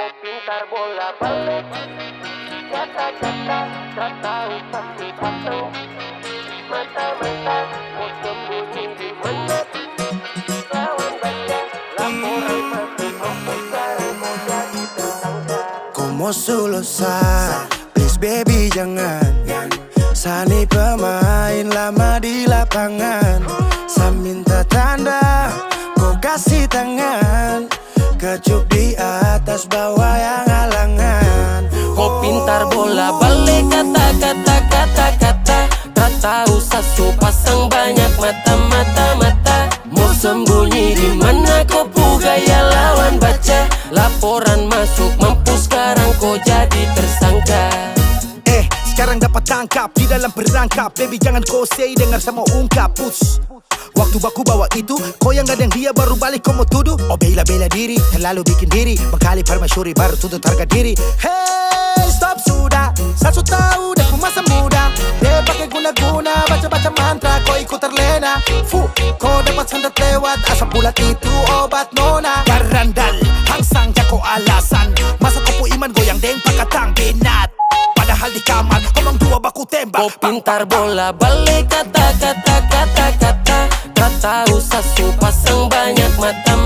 Kau pintar bola balik, kata-kata, tak tahu pasti pasang. Mata-mata, mau sembunyi di mana? Lawan baca, laporan masih mempunyai mau jadi tersangka. Como sulusan, please baby jangan Sani pemain lama di lapangan. Saya minta tanda, kau kasih tangan. Kecup di atas bawah yang halangan. Kau pintar bola balik, kata-kata, kata-kata. Tak tahu sasu pasang banyak mata. Mau sembunyi di mana? Kau gaya lawan baca. Laporan masuk mampus, sekarang kau jadi tersangka. Sekarang dapat tangkap di dalam perangkap. Baby jangan kau say, dengar sama ungkap. Push. Waktu baku bawa itu, kau yang gadang dia baru balik kau mau tuduh. Oh bela-bela diri, terlalu bikin diri. Bekali permasyuri baru tuntut harga diri. Hey stop sudah, saya sudah tahu dah masa muda. Dia pakai guna-guna, baca-baca mantra, kau ikut terlena. Kau dapat sandat lewat, asap bulat itu obat nona. Garandal, hangsang jako alasan. Masa kau iman goyang deng pakatang binat. Padahal di kamar, komang dua baku tembak. Kau pintar bola balik, kata-kata, kata-kata. Tak tahu sasu pasang banyak mata.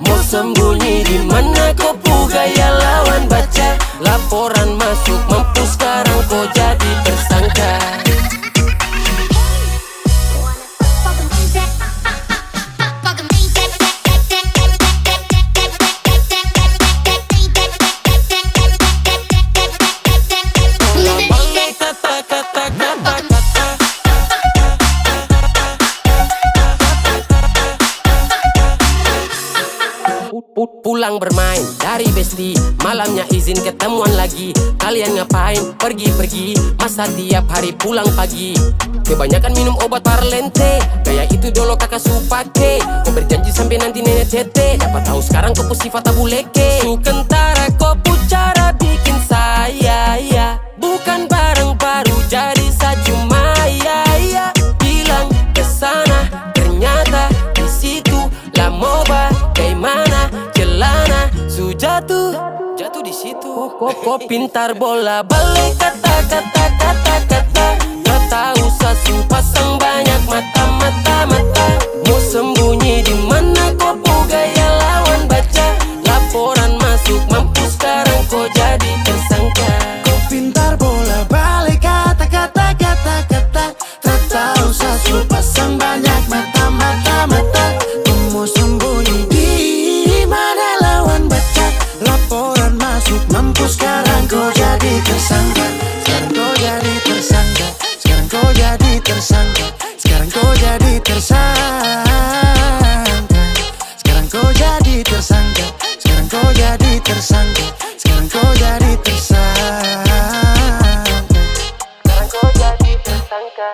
Mau sembunyi di mana? Kau gaya lawan baca. Laporan masuk mampus, sekarang kau jadi tersangka. Pulang bermain dari besti, malamnya izin ketemuan lagi. Kalian ngapain? Pergi-pergi, masa tiap hari pulang pagi. Kebanyakan minum obat parlente, kayak itu dulu kakak su pake. Kau berjanji sampai nanti nenek tete, dapat tahu sekarang kau sifat tabu leke. Su kentara kau cara bikin saya ya. Bukan barang baru jadi saja maya. Bilang kesana, ternyata di situ lah mau bagaimana. Jatuh di situ. Kau pintar bola balik, kata-kata, kata-kata. Tak tahu sasu pasang banyak mata. Mau sembunyi di mana? Kau gaya lawan baca. Laporan masuk mampus, sekarang kau jadi tersangka. Kau pintar bola balik, kata-kata, kata-kata. Tak tahu sasu pasang banyak mata. Kau mau sembunyi di mana? Lawan baca. Laporan masuk mampus, sekarang kau jadi tersangka. Sekarang kau jadi tersangka. Sekarang kau jadi tersangka. Sekarang kau jadi tersangka. Sekarang kau jadi tersangka. Sekarang kau jadi tersangka. Sekarang kau jadi tersangka. Sekarang kau jadi tersangka.